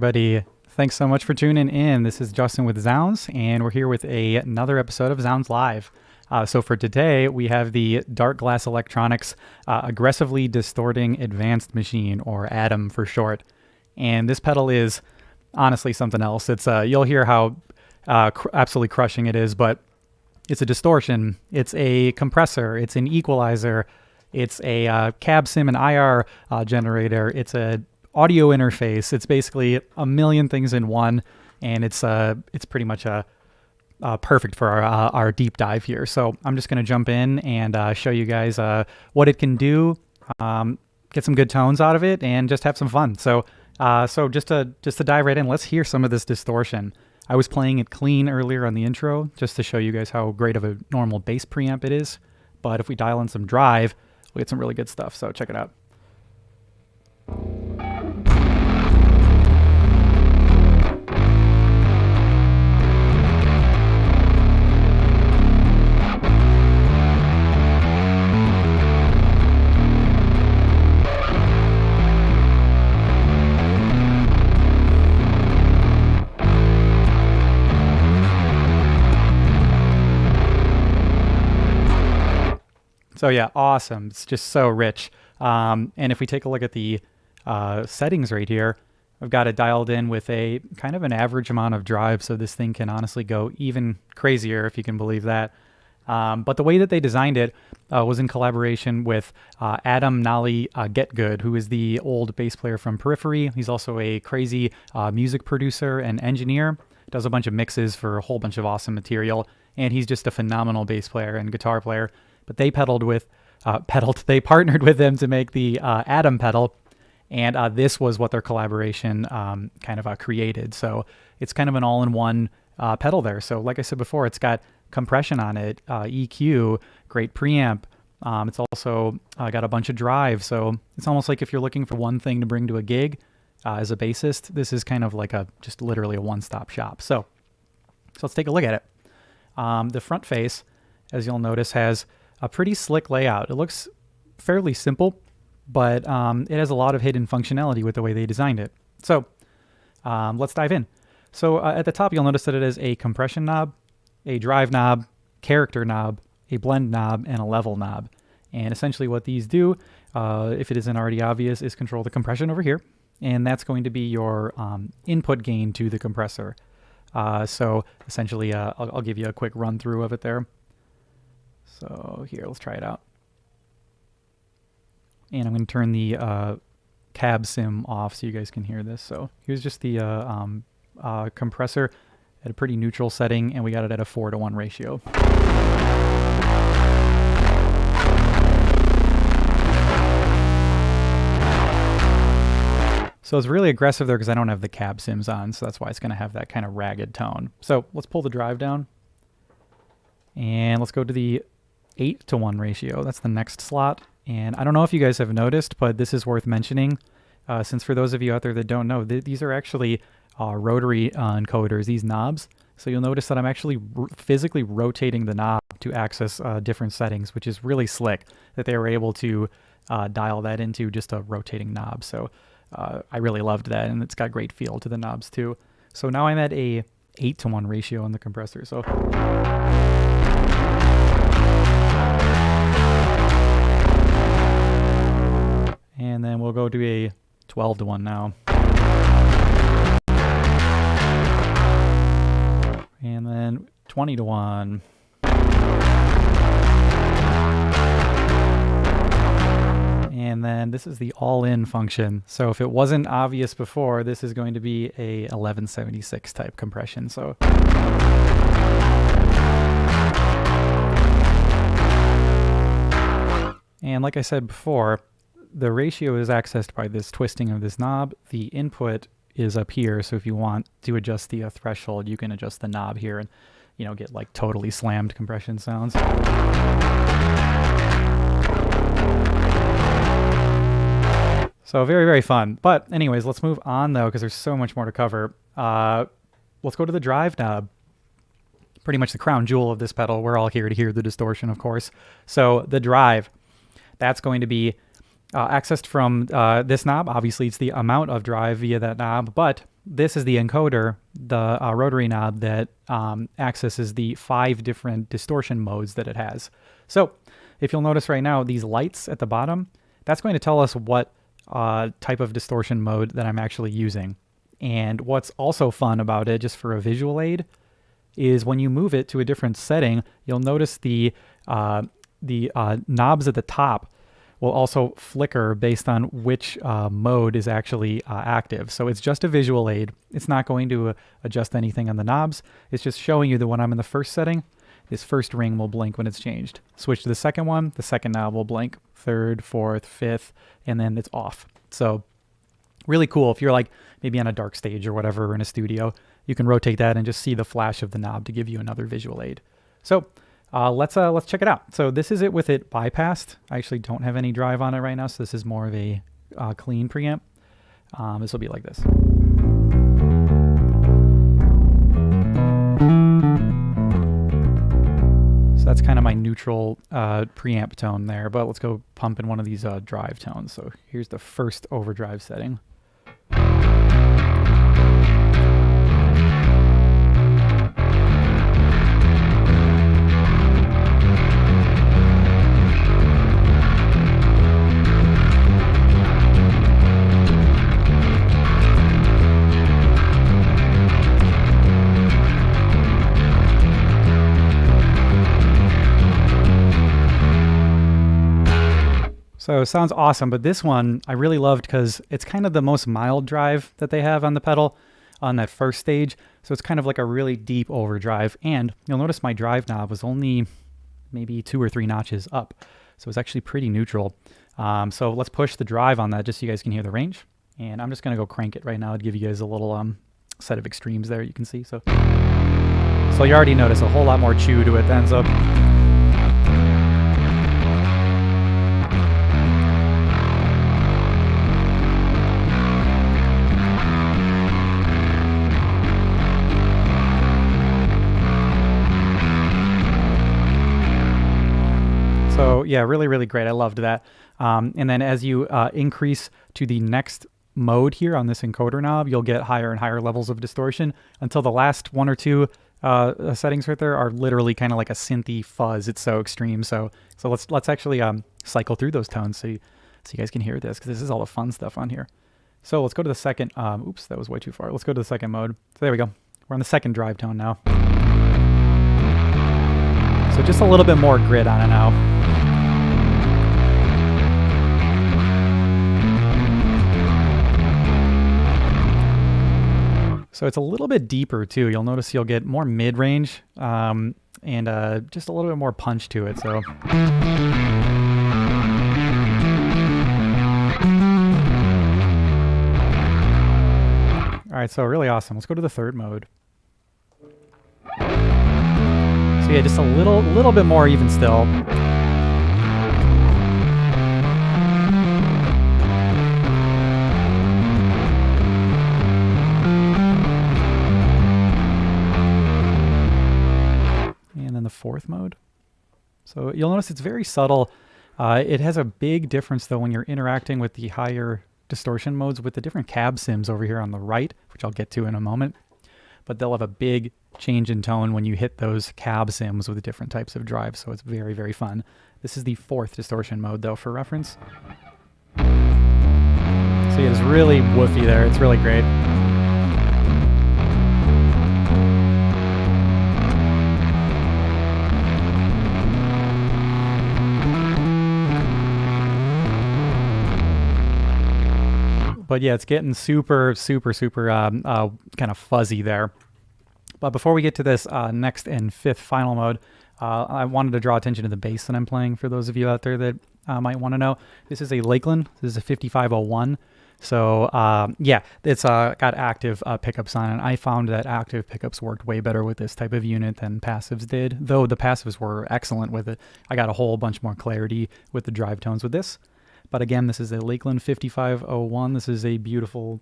everybody. Thanks so much for tuning in. This is Justin with Zounds, and we're here with another episode of Zounds Live. So for today, we have the Dark Glass Electronics Aggressively Distorting Advanced Machine, or ADAM for short. And this pedal is honestly something else. It's you'll hear how absolutely crushing it is, but it's a distortion, it's a compressor, it's an equalizer, it's a cab sim and IR generator, it's a audio interface. It's basically a million things in one, and it's pretty much perfect for our deep dive here. So I'm just going to jump in and show you guys what it can do, get some good tones out of it, and just have some fun. So just to dive right in, let's hear some of this distortion. I was playing it clean earlier on the intro just to show you guys how great of a normal bass preamp it is. But if we dial in some drive, we get some really good stuff. So check it out. So yeah, awesome. It's just so rich. And if we take a look at the settings right here, I've got it dialed in with a kind of an average amount of drive, so this thing can honestly go even crazier, if you can believe that. But the way that they designed it was in collaboration with Adam Nally Getgood, who is the old bass player from Periphery. He's also a crazy music producer and engineer. Does a bunch of mixes for a whole bunch of awesome material, and he's just a phenomenal bass player and guitar player. But they they partnered with them to make the ADAM pedal, and this was what their collaboration kind of created. So it's kind of an all-in-one pedal there. So like I said before, it's got compression on it, EQ, great preamp. It's also got a bunch of drive. So it's almost like if you're looking for one thing to bring to a gig as a bassist, this is kind of like just literally a one-stop shop. So let's take a look at it. The front face, as you'll notice, has a pretty slick layout. It looks fairly simple, but it has a lot of hidden functionality with the way they designed it. So let's dive in. So at the top, you'll notice that it has a compression knob, a drive knob, character knob, a blend knob, and a level knob. And essentially what these do, if it isn't already obvious, is control the compression over here. And that's going to be your input gain to the compressor. So essentially, I'll give you a quick run through of it there. So here, let's try it out. And I'm going to turn the cab sim off so you guys can hear this. So here's just the compressor at a pretty neutral setting, and we got it at a 4:1 ratio. So it's really aggressive there because I don't have the cab sims on, so that's why it's going to have that kind of ragged tone. So let's pull the drive down, and let's go to the 8:1 ratio. That's the next slot. And I don't know if you guys have noticed, but this is worth mentioning, since for those of you out there that don't know, these are actually rotary encoders, these knobs. So you'll notice that I'm actually physically rotating the knob to access different settings, which is really slick that they were able to dial that into just a rotating knob. So I really loved that, and it's got great feel to the knobs too. So now I'm at a 8:1 ratio on the compressor. So and then we'll go to a 12:1 now. And then 20:1. And then this is the all-in function. So if it wasn't obvious before, this is going to be a 1176 type compression. So and like I said before, the ratio is accessed by this twisting of this knob. The input is up here, so if you want to adjust the threshold, you can adjust the knob here and, you know, get like totally slammed compression sounds. So very, very fun. But anyways, let's move on though, because there's so much more to cover. Let's go to the drive knob. Pretty much the crown jewel of this pedal. We're all here to hear the distortion, of course. So the drive, that's going to be accessed from this knob. Obviously, it's the amount of drive via that knob, but this is the encoder, the rotary knob that accesses the 5 different distortion modes that it has. So if you'll notice right now, these lights at the bottom, that's going to tell us what type of distortion mode that I'm actually using. And what's also fun about it, just for a visual aid, is when you move it to a different setting, you'll notice the knobs at the top will also flicker based on which mode is actually active. So it's just a visual aid. It's not going to adjust anything on the knobs. It's just showing you that when I'm in the first setting, this first ring will blink when it's changed. Switch to the second one, the second knob will blink. Third, fourth, fifth, and then it's off. So really cool. If you're like maybe on a dark stage or whatever in a studio, you can rotate that and just see the flash of the knob to give you another visual aid. So let's check it out. So this is it with it bypassed. I actually don't have any drive on it right now, so this is more of a clean preamp. This will be like this. So that's kind of my neutral preamp tone there, but let's go pump in one of these drive tones. So here's the first overdrive setting. So it sounds awesome, but this one I really loved because it's kind of the most mild drive that they have on the pedal on that first stage. So it's kind of like a really deep overdrive. And you'll notice my drive knob was only maybe 2 or 3 notches up. So it's actually pretty neutral. So let's push the drive on that just so you guys can hear the range. And I'm just going to go crank it right now to give you guys a little set of extremes there you can see. So you already notice a whole lot more chew to it then. So yeah, really, really great. I loved that. And then as you increase to the next mode here on this encoder knob, you'll get higher and higher levels of distortion until the last 1 or 2 settings right there are literally kind of like a synthy fuzz. It's so extreme. So let's actually cycle through those tones so you guys can hear this, because this is all the fun stuff on here. So let's go to the second. Oops, that was way too far. Let's go to the second mode. So there we go. We're on the second drive tone now. So just a little bit more grit on it now. So it's a little bit deeper too. You'll notice you'll get more mid-range and just a little bit more punch to it. So all right, so really awesome. Let's go to the third mode. So yeah, just a little bit more even still. The fourth mode. So you'll notice it's very subtle. It has a big difference though when you're interacting with the higher distortion modes with the different cab sims over here on the right, which I'll get to in a moment. But they'll have a big change in tone when you hit those cab sims with different types of drives. So it's very, very fun. This is the 4th distortion mode though, for reference. So yeah, it's really woofy there. It's really great. But yeah, it's getting super kind of fuzzy there. But before we get to this next and 5th final mode, I wanted to draw attention to the bass that I'm playing for those of you out there that might want to know. This is a Lakeland. This is a 5501. So yeah, it's got active pickups on it. I found that active pickups worked way better with this type of unit than passives did, though the passives were excellent with it. I got a whole bunch more clarity with the drive tones with this. But again, this is a Lakeland 5501. This is a beautiful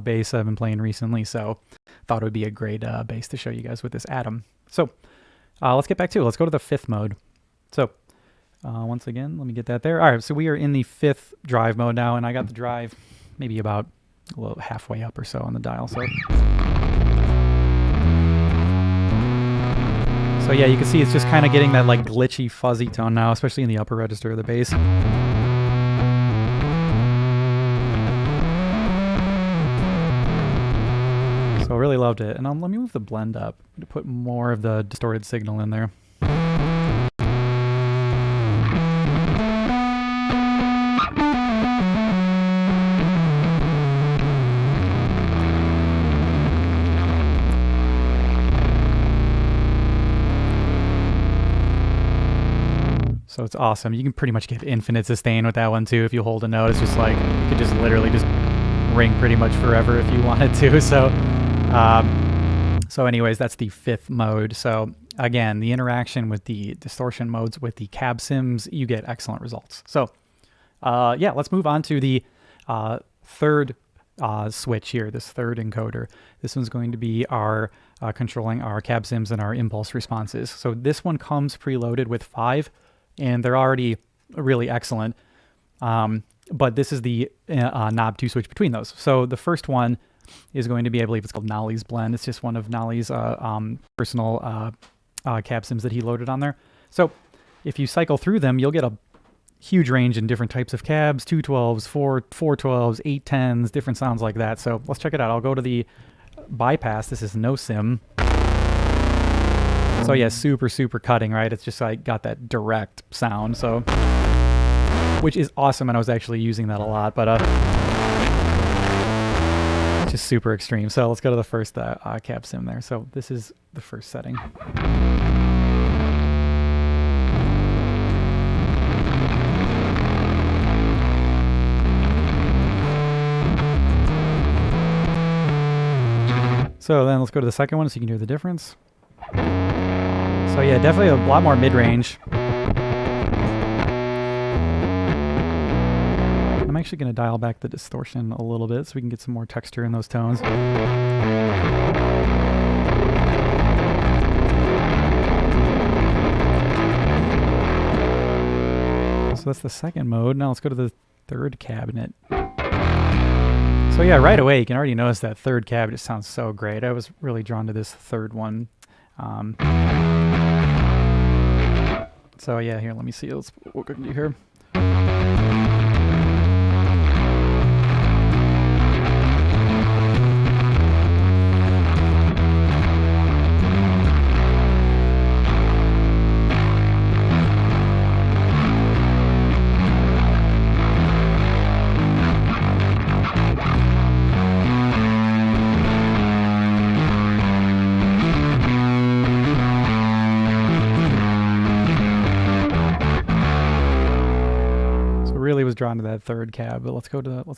bass I've been playing recently, so thought it would be a great bass to show you guys with this Atom. So let's get back to it. Let's go to the 5th mode. So Once again, let me get that there. All right, so we are in the 5th drive mode now, and I got the drive maybe about a little halfway up or so on the dial. So yeah, you can see it's just kind of getting that like glitchy, fuzzy tone now, especially in the upper register of the bass. So I really loved it. And let me move the blend up to put more of the distorted signal in there. So it's awesome. You can pretty much get infinite sustain with that one too. If you hold a note, it's just like, you could just literally just ring pretty much forever if you wanted to. So anyways, that's the 5th mode. So again, the interaction with the distortion modes with the cab sims, you get excellent results. So yeah, let's move on to the 3rd switch here, this 3rd encoder. This one's going to be our controlling our cab sims and our impulse responses. So this one comes preloaded with 5, and they're already really excellent. But this is the knob to switch between those. So the first one is going to be, I believe it's called Nolly's Blend. It's just one of Nolly's personal cab sims that he loaded on there. So if you cycle through them, you'll get a huge range in different types of cabs, 212s, 412s, 810s, different sounds like that. So let's check it out. I'll go to the bypass. This is no sim. So yeah, super cutting, right? It's just like got that direct sound, so which is awesome, and I was actually using that a lot, but just super extreme. So let's go to the first cab sim there. So this is the first setting. So then let's go to the second one so you can hear the difference. So yeah, definitely a lot more mid-range. I'm actually going to dial back the distortion a little bit so we can get some more texture in those tones. So that's the second mode. Now let's go to the 3rd cabinet. So yeah, right away you can already notice that 3rd cab just sounds so great. I was really drawn to this 3rd one. So yeah, here, let me see what we can do here. Really was drawn to that 3rd cab, but let's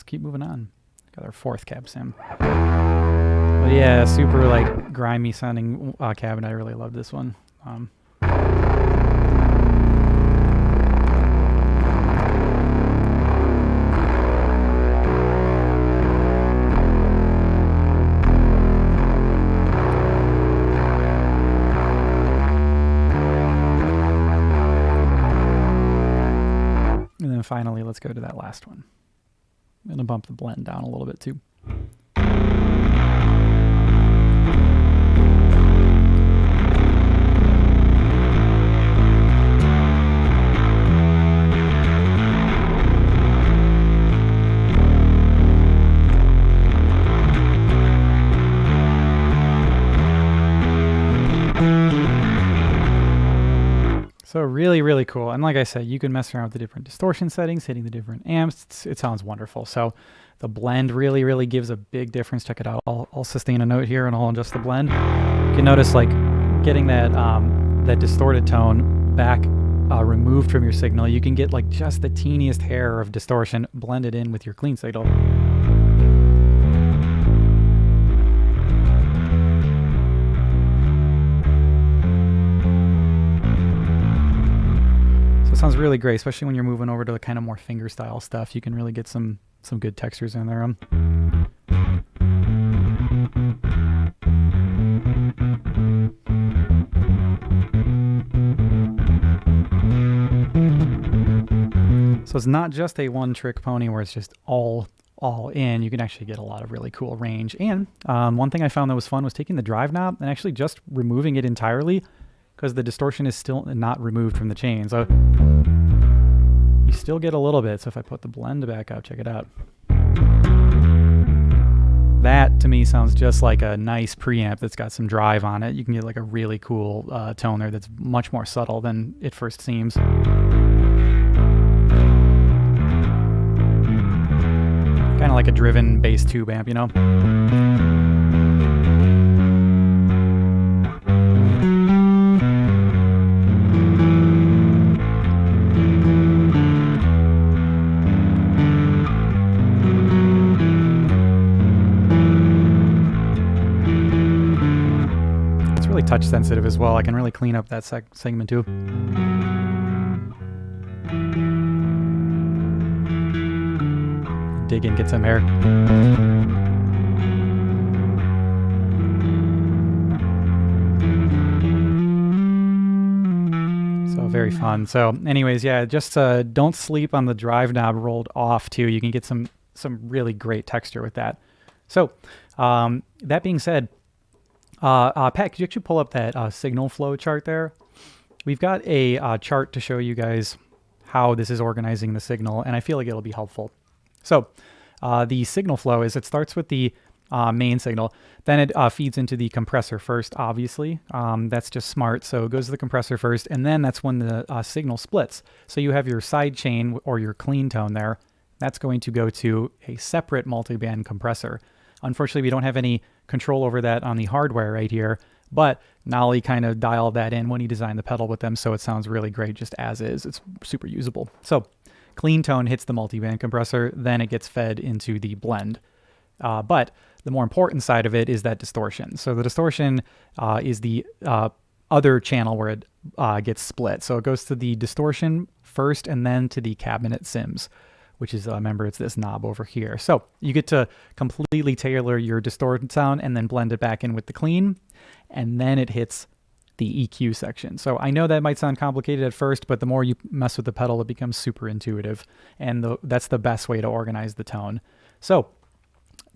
keep moving on. Got our 4th cab sim. But yeah, super like grimy sounding cabinet. I really love this one. And then finally, let's go to that last one. I'm going to bump the blend down a little bit too. So really cool. And like I said, you can mess around with the different distortion settings, hitting the different amps. It sounds wonderful. So the blend really gives a big difference. Check it out. I'll sustain a note here and I'll adjust the blend. You can notice like getting that that distorted tone back removed from your signal. You can get like just the teeniest hair of distortion blended in with your clean signal. Sounds really great, especially when you're moving over to the kind of more finger style stuff. You can really get some good textures in there. So it's not just a one-trick pony where it's just all in. You can actually get a lot of really cool range. And one thing I found that was fun was taking the drive knob and actually just removing it entirely, because the distortion is still not removed from the chain. So you still get a little bit. So if I put the blend back up, check it out. That to me sounds just like a nice preamp that's got some drive on it. You can get like a really cool tone there that's much more subtle than it first seems. Kind of like a driven bass tube amp, you know? It's really touch sensitive as well. I can really clean up that segment too. Dig in, get some air. So very fun. So anyways, yeah, just don't sleep on the drive knob rolled off too. You can get some really great texture with that. So that being said, Pat, could you actually pull up that signal flow chart there? We've got a chart to show you guys how this is organizing the signal, and I feel like it'll be helpful. So the signal flow is, it starts with the main signal, then it feeds into the compressor first, obviously. That's just smart. So it goes to the compressor first, and then that's when the signal splits. So you have your side chain or your clean tone there. That's going to go to a separate multiband compressor. Unfortunately, we don't have any control over that on the hardware right here, but Nolly kind of dialed that in when he designed the pedal with them, so it sounds really great just as is. It's super usable. So clean tone hits the multiband compressor, then it gets fed into the blend. But the more important side of it is that distortion. So the distortion is the other channel where it gets split. So it goes to the distortion first and then to the cabinet sims, which is, remember, it's this knob over here. So you get to completely tailor your distorted sound and then blend it back in with the clean, and then it hits the EQ section. So I know that might sound complicated at first, but the more you mess with the pedal, it becomes super intuitive, and that's the best way to organize the tone. So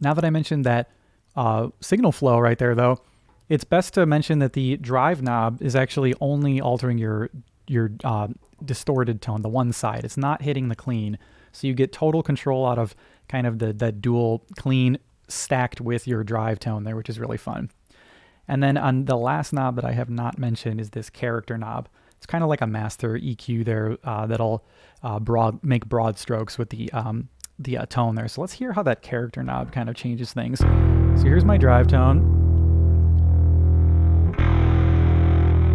now that I mentioned that signal flow right there, though, it's best to mention that the drive knob is actually only altering your distorted tone, the one side. It's not hitting the clean. So you get total control out of kind of the dual clean stacked with your drive tone there, which is really fun. And then on the last knob that I have not mentioned is this character knob. It's kind of like a master EQ there that'll make broad strokes with the tone there. So let's hear how that character knob kind of changes things. So here's my drive tone.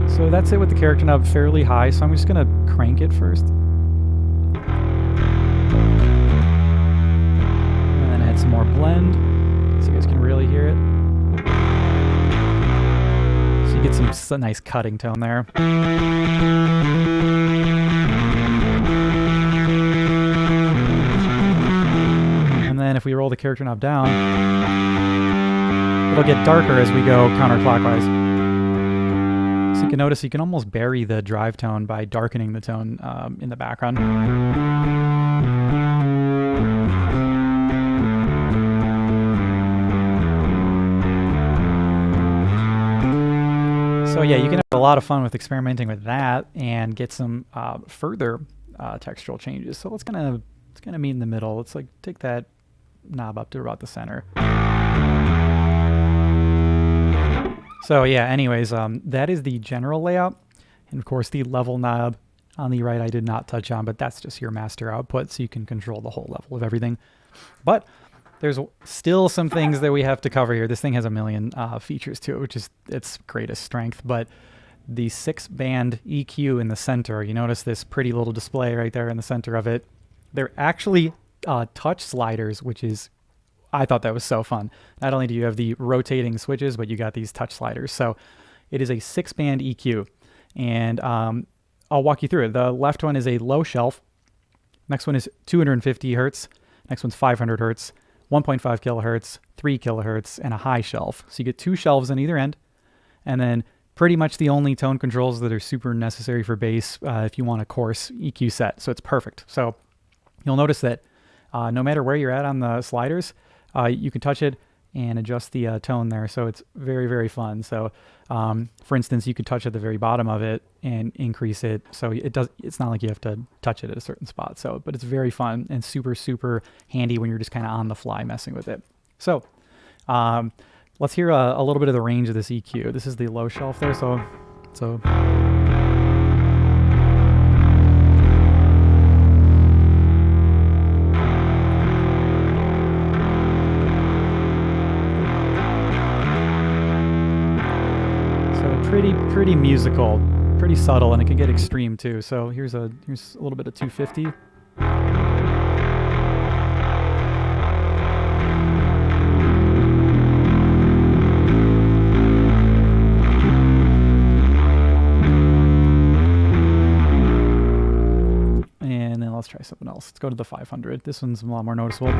So that's it with the character knob, fairly high. So I'm just gonna crank it first. And then add some more blend so you guys can really hear it. So you get some nice cutting tone there. And then if we roll the character knob down, it'll get darker as we go counterclockwise. So you can notice you can almost bury the drive tone by darkening the tone in the background. So yeah, you can have a lot of fun with experimenting with that and get some further textural changes. So let's kind of meet in the middle. Let's like take that knob up to about the center. So yeah, anyways, that is the general layout. And of course the level knob on the right I did not touch on, but that's just your master output, so you can control the whole level of everything. But there's still some things that we have to cover here. This thing has a million features to it, which is its greatest strength. But the 6-band EQ in the center, you notice this pretty little display right there in the center of it. They're actually touch sliders, which is, I thought that was so fun. Not only do you have the rotating switches, but you got these touch sliders. So it is a 6-band EQ. And I'll walk you through it. The left one is a low shelf. Next one is 250 hertz. Next one's 500 hertz. 1.5 kilohertz, 3 kilohertz, and a high shelf. So you get 2 shelves on either end. And then pretty much the only tone controls that are super necessary for bass if you want a coarse EQ set. So it's perfect. So you'll notice that no matter where you're at on the sliders, you can touch it and adjust the tone there. So it's very, very fun. So for instance, you could touch at the very bottom of it and increase it. So it's not like you have to touch it at a certain spot. So, but it's very fun and super, super handy when you're just kind of on the fly messing with it. So let's hear a little bit of the range of this EQ. This is the low shelf there. So pretty musical, pretty subtle, and it can get extreme too. So here's a little bit of 250. And then let's try something else. Let's go to the 500. This one's a lot more noticeable.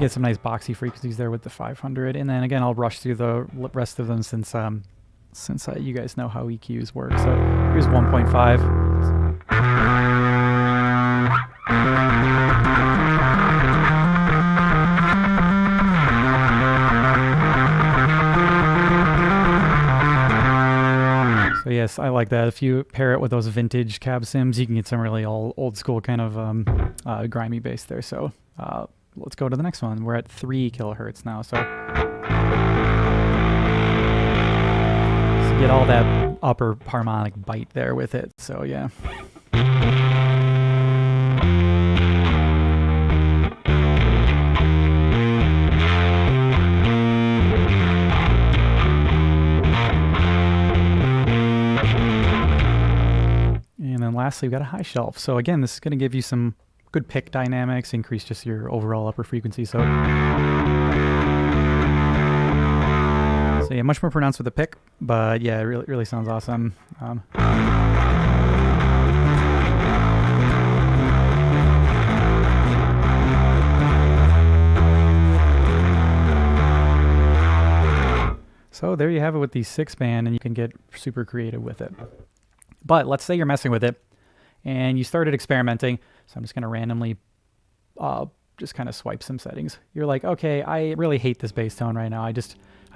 Get some nice boxy frequencies there with the 500, and then again I'll rush through the rest of them since you guys know how EQs work. So here's 1.5. So yes, I like that. If you pair it with those vintage cab sims, you can get some really old school kind of grimy bass there. So let's go to the next one. We're at 3 kilohertz now, so get all that upper harmonic bite there with it. So yeah. And then lastly, we've got a high shelf. So again, this is going to give you some good pick dynamics, increase just your overall upper frequency. So yeah, much more pronounced with the pick, but yeah, it really sounds awesome. So there you have it with the 6-band, and you can get super creative with it. But let's say you're messing with it and you started experimenting. So I'm just going to randomly just kind of swipe some settings. You're like, okay, I really hate this bass tone right now. I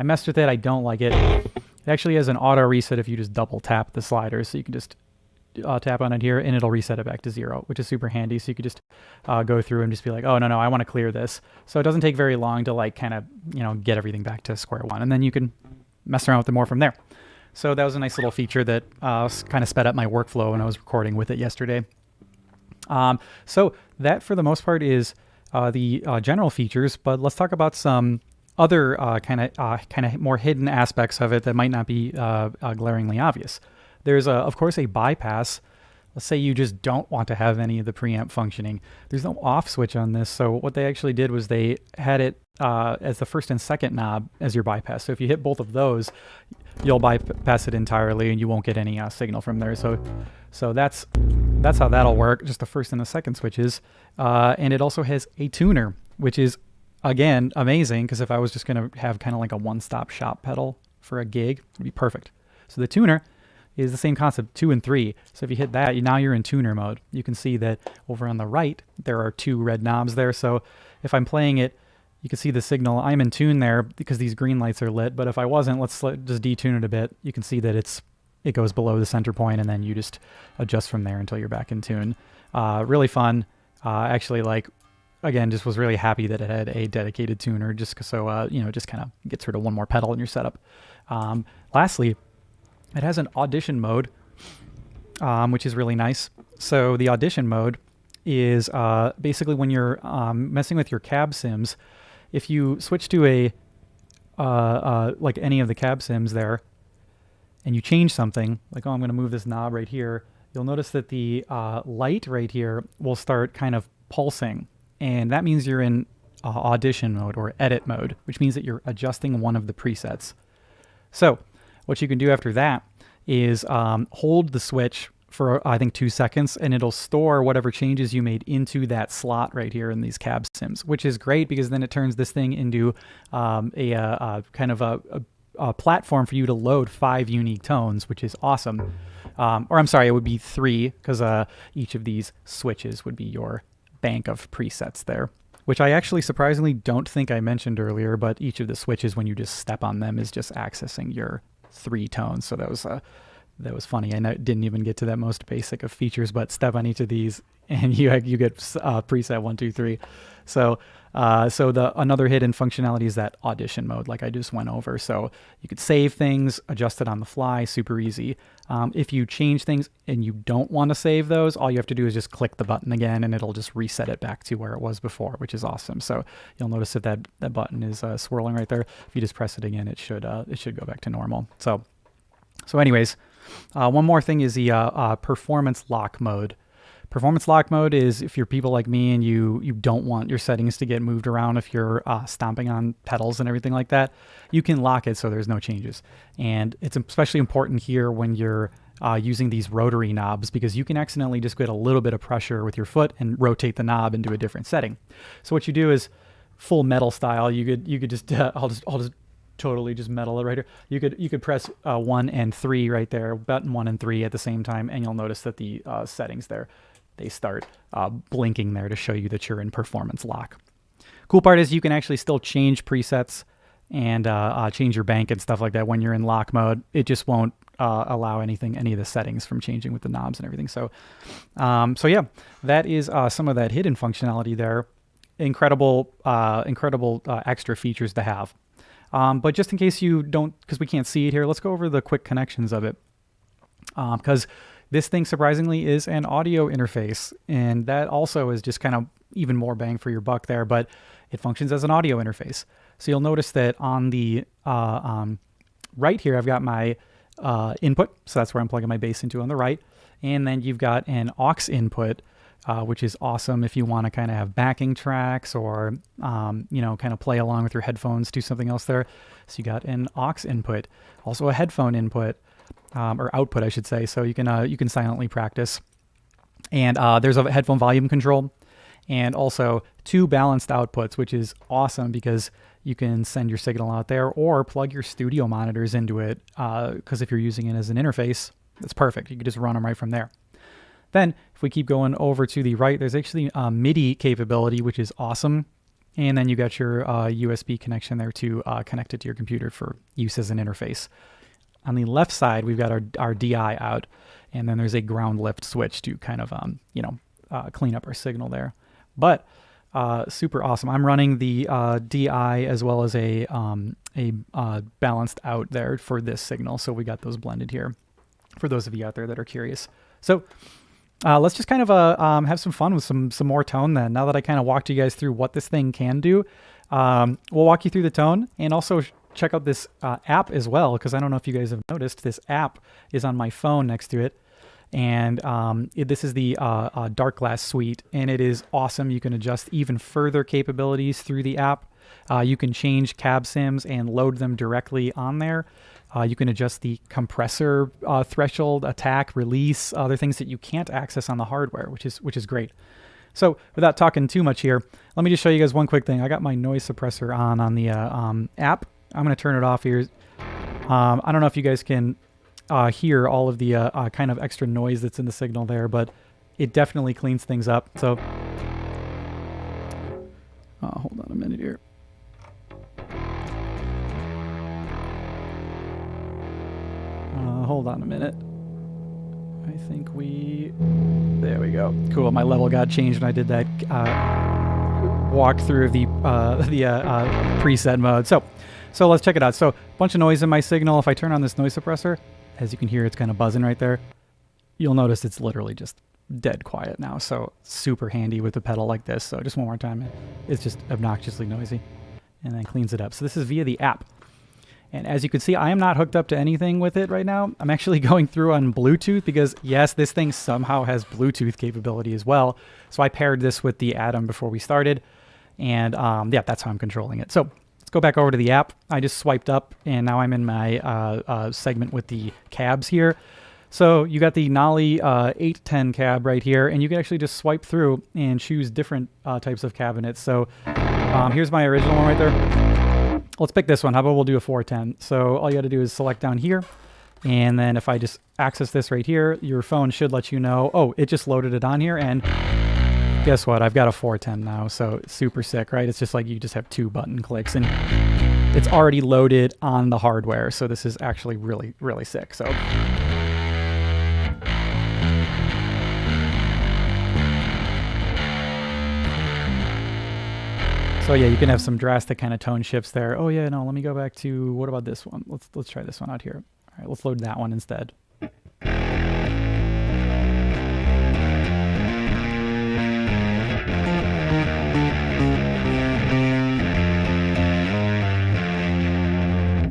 messed with it. I don't like it. It actually has an auto reset if you just double tap the sliders. So you can just tap on it here and it'll reset it back to 0, which is super handy. So you could just go through and just be like, oh, no, I want to clear this. So it doesn't take very long to like kind of, get everything back to square one. And then you can mess around with it more from there. So that was a nice little feature that kind of sped up my workflow when I was recording with it yesterday. So that for the most part is the general features, but let's talk about some other kind of more hidden aspects of it that might not be glaringly obvious. There's of course a bypass. Let's say you just don't want to have any of the preamp functioning. There's no off switch on this. So what they actually did was they had it as the first and second knob as your bypass. So if you hit both of those, you'll bypass it entirely and you won't get any signal from there. So that's how that'll work, just the first and the second switches. And it also has a tuner, which is, again, amazing, because if I was just going to have kind of like a one-stop shop pedal for a gig, it would be perfect. So the tuner is the same concept, 2 and 3. So if you hit that, now you're in tuner mode. You can see that over on the right, there are 2 red knobs there. So if I'm playing it, you can see the signal. I'm in tune there because these green lights are lit. But if I wasn't, let's just detune it a bit. You can see that it goes below the center point, and then you just adjust from there until you're back in tune. Really fun. Actually, like, again, just was really happy that it had a dedicated tuner, just so just kind of gets rid of one more pedal in your setup. Lastly, it has an audition mode, which is really nice. So the audition mode is basically when you're messing with your cab sims. If you switch to a like any of the cab sims there, and you change something, like, oh, I'm going to move this knob right here, you'll notice that the light right here will start kind of pulsing. And that means you're in audition mode or edit mode, which means that you're adjusting one of the presets. So what you can do after that is hold the switch for I think 2 seconds, and it'll store whatever changes you made into that slot right here in these cab sims, which is great because then it turns this thing into a kind of a platform for you to load 5 unique tones, which is awesome. Or I'm sorry, it would be 3 because each of these switches would be your bank of presets there, which I actually surprisingly don't think I mentioned earlier, but each of the switches, when you just step on them, is just accessing your 3 tones. So that was funny. I didn't even get to that most basic of features, but step on each of these and you get preset 1, 2, 3. So the another hidden functionality is that audition mode, like I just went over. So you could save things, adjust it on the fly, super easy. If you change things and you don't want to save those, all you have to do is just click the button again, and it'll just reset it back to where it was before, which is awesome. So you'll notice that that button is swirling right there. If you just press it again, it should go back to normal. So anyways. One more thing is the performance lock mode. Performance lock mode is if you're people like me and you don't want your settings to get moved around if you're stomping on pedals and everything like that, you can lock it so there's no changes. And it's especially important here when you're using these rotary knobs, because you can accidentally just get a little bit of pressure with your foot and rotate the knob into a different setting. So what you do is full metal style. You could just I'll just totally just metal it right here. You could press 1 and 3 right there, button 1 and 3 at the same time, and you'll notice that the settings there, they start blinking there to show you that you're in performance lock. Cool part is you can actually still change presets and change your bank and stuff like that when you're in lock mode. It just won't allow any of the settings from changing with the knobs and everything. So yeah, that is some of that hidden functionality there. Incredible extra features to have. But just in case you don't, because we can't see it here, let's go over the quick connections of it. Because this thing surprisingly is an audio interface, and that also is just kind of even more bang for your buck there, but it functions as an audio interface. So you'll notice that on the right here, I've got my input. So that's where I'm plugging my bass into on the right. And then you've got an aux input, which is awesome if you want to kind of have backing tracks or, kind of play along with your headphones, do something else there. So you got an aux input, also a headphone input, or output, I should say. So you can silently practice. And there's a headphone volume control, and also 2 balanced outputs, which is awesome because you can send your signal out there or plug your studio monitors into it. Because if you're using it as an interface, it's perfect. You can just run them right from there. Then if we keep going over to the right, there's actually MIDI capability, which is awesome. And then you got your USB connection there to connect it to your computer for use as an interface. On the left side, we've got our DI out, and then there's a ground lift switch to kind of, clean up our signal there. But super awesome. I'm running the DI as well as a balanced out there for this signal. So we got those blended here for those of you out there that are curious. So let's just kind of have some fun with some more tone then. Now that I kind of walked you guys through what this thing can do, we'll walk you through the tone and also check out this app as well, because I don't know if you guys have noticed, this app is on my phone next to it. And this is the Dark Glass Suite, and it is awesome. You can adjust even further capabilities through the app. You can change cab sims and load them directly on there. You can adjust the compressor threshold, attack, release, other things that you can't access on the hardware, which is great. So without talking too much here, let me just show you guys one quick thing. I got my noise suppressor on the app. I'm going to turn it off here. I don't know if you guys can hear all of the kind of extra noise that's in the signal there, but it definitely cleans things up. So hold on a minute here. Hold on a minute. I think there we go. Cool. My level got changed when I did that walk through of the preset mode. So let's check it out. So a bunch of noise in my signal. If I turn on this noise suppressor, as you can hear, it's kind of buzzing right there. You'll notice it's literally just dead quiet now. So super handy with a pedal like this. So just one more time. It's just obnoxiously noisy, and then cleans it up. So this is via the app. And as you can see, I am not hooked up to anything with it right now. I'm actually going through on Bluetooth because, yes, this thing somehow has Bluetooth capability as well. So I paired this with the Atom before we started. And yeah, that's how I'm controlling it. So let's go back over to the app. I just swiped up, and now I'm in my segment with the cabs here. So you got the Nolly 810 cab right here, and you can actually just swipe through and choose different types of cabinets. So here's my original one right there. Let's pick this one. How about we'll do a 410? So all you got to do is select down here, and then if I just access this right here, your phone should let you know, oh, it just loaded it on here, and guess what? I've got a 410 now, so it's super sick, right? It's just like you just have 2 button clicks, and it's already loaded on the hardware, so this is actually really, really sick. So yeah, you can have some drastic kind of tone shifts there. Oh yeah, no, let me go back to, what about this one? Let's try this one out here. All right, let's load that one instead.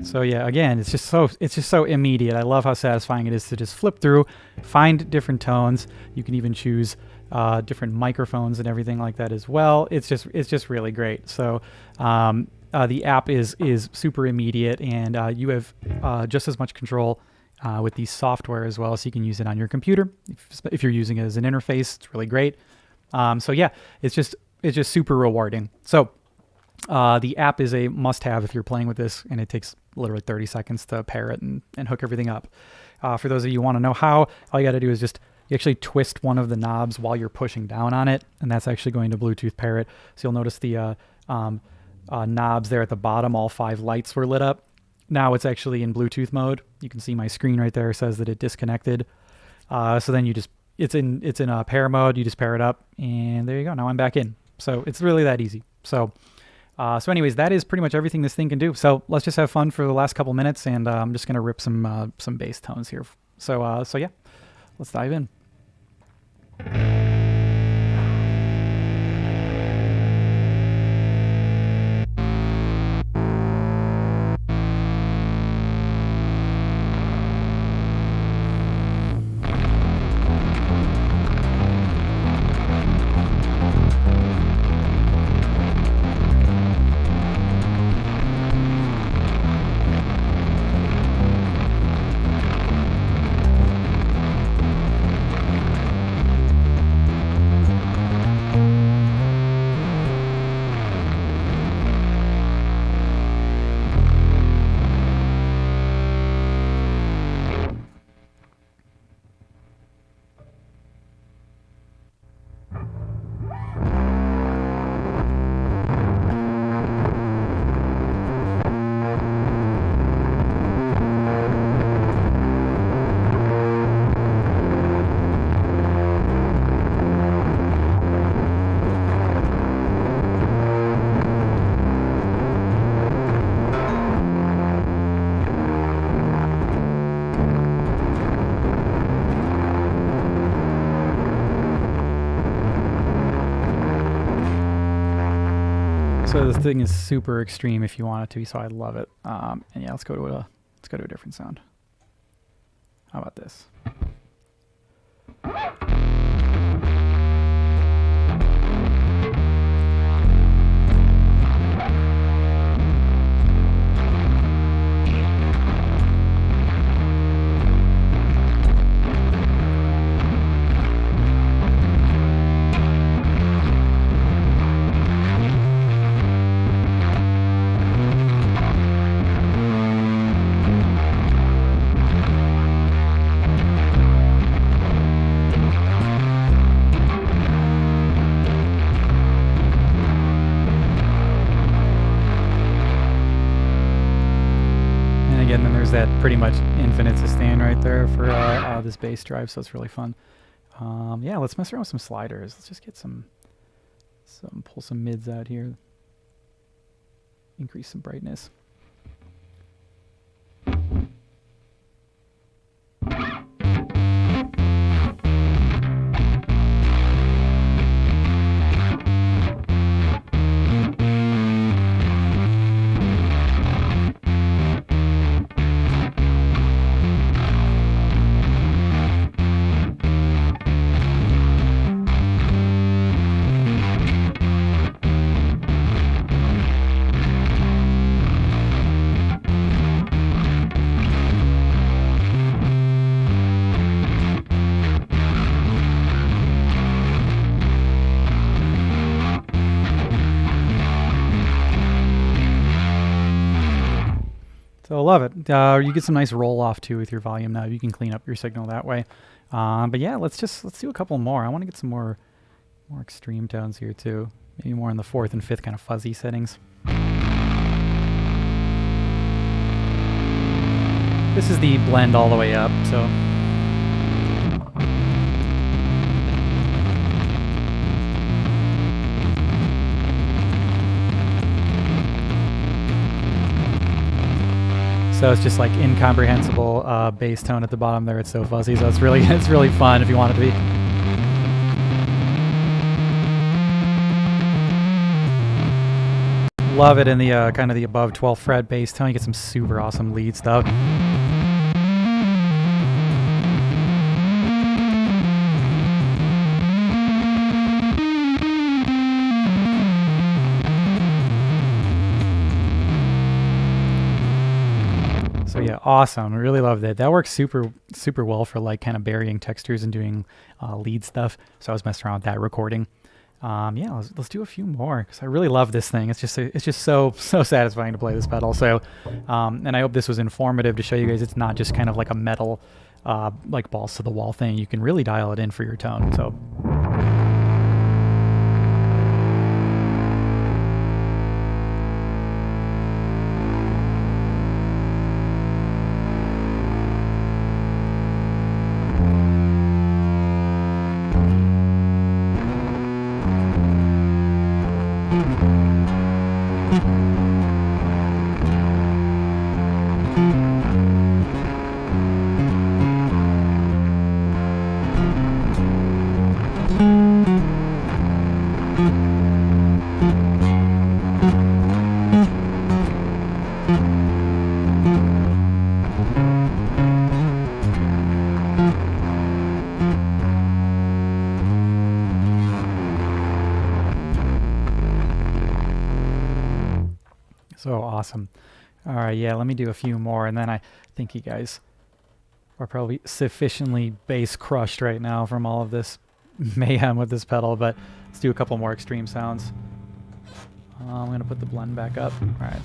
So yeah, again, it's just so immediate. I love how satisfying it is to just flip through, find different tones. You can even choose different microphones and everything like that as well. It's just really great. So the app is super immediate, and you have just as much control with the software as well. So you can use it on your computer if you're using it as an interface. It's really great. So yeah, it's just super rewarding. So the app is a must-have if you're playing with this, and it takes literally 30 seconds to pair it and hook everything up. For those of you who want to know how, all you got to do is just you actually twist one of the knobs while you're pushing down on it, and that's actually going to Bluetooth pair it. So you'll notice the knobs there at the bottom, all 5 lights were lit up. Now it's actually in Bluetooth mode. You can see my screen right there says that it disconnected. So then you just, it's in pair mode. You just pair it up, and there you go. Now I'm back in. So it's really that easy. So anyways, that is pretty much everything this thing can do. So let's just have fun for the last couple minutes, and I'm just going to rip some bass tones here. So yeah, let's dive in. So this thing is super extreme if you want it to be, so I love it. And yeah, let's go to a different sound. How about this? And then there's that pretty much infinite sustain right there for this bass drive, so it's really fun. Yeah, let's mess around with some sliders. Let's just get pull some mids out here. Increase some brightness. So love it. You get some nice roll off too with your volume now. You can clean up your signal that way. But yeah, let's do a couple more. I want to get some more extreme tones here too. Maybe more in the 4th and 5th kind of fuzzy settings. This is the blend all the way up, so. So it's just like incomprehensible bass tone at the bottom there. It's so fuzzy, so it's really fun if you want it to be. Love it in the kind of the above 12th fret bass tone. You get some super awesome lead stuff. So yeah, awesome. I really loved it. That works super well for like kind of burying textures and doing lead stuff. So I was messing around with that recording. Yeah, let's do a few more because I really love this thing. It's just so satisfying to play this pedal. So, and I hope this was informative to show you guys it's not just kind of like a metal, like balls to the wall thing. You can really dial it in for your tone. So. So awesome. All right, yeah, let me do a few more, and then I think you guys are probably sufficiently bass crushed right now from all of this mayhem with this pedal, but let's do a couple more extreme sounds. I'm going to put the blend back up. All right.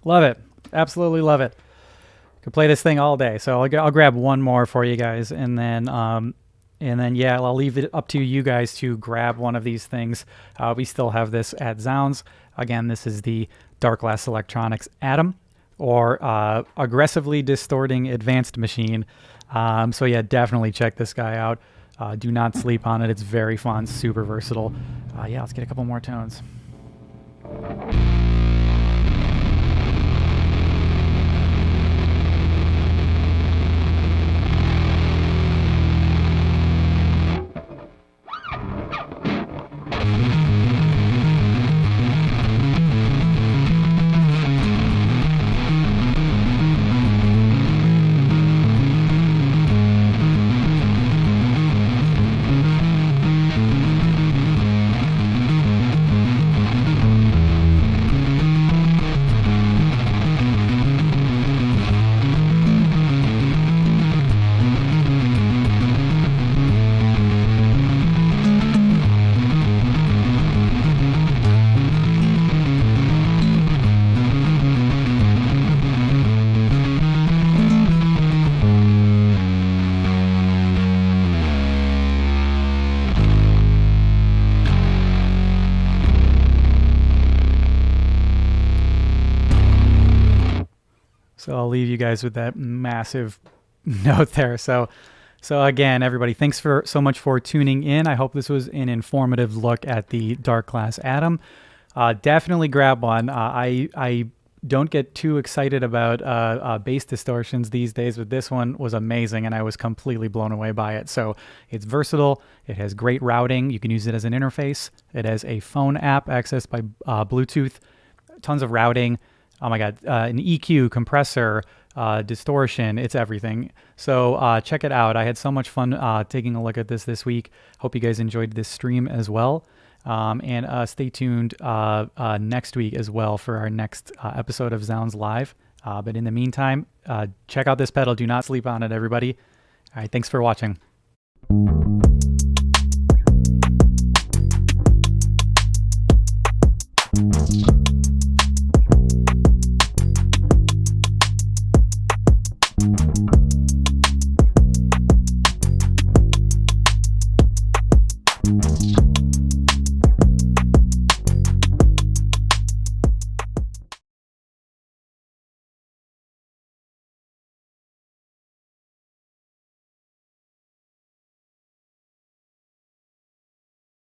Love it. Absolutely love it. Could play this thing all day. So I'll grab one more for you guys, and then yeah, I'll leave it up to you guys to grab one of these things. We still have this at Zounds. Again, this is the Darkglass Electronics Atom, or Aggressively Distorting Advanced Machine. So yeah, definitely check this guy out. Do not sleep on it. It's very fun, super versatile. Yeah, let's get a couple more tones. So I'll leave you guys with that massive note there. So again, everybody, thanks so much for tuning in. I hope this was an informative look at the Dark Glass Atom. Definitely grab one. I don't get too excited about bass distortions these days, but this one was amazing and I was completely blown away by it. So it's versatile. It has great routing. You can use it as an interface. It has a phone app accessed by Bluetooth, tons of routing. Oh my God, an EQ, compressor, distortion, it's everything. So check it out. I had so much fun taking a look at this week. Hope you guys enjoyed this stream as well. And stay tuned next week as well for our next episode of Zounds Live. But in the meantime, check out this pedal. Do not sleep on it, everybody. All right, thanks for watching.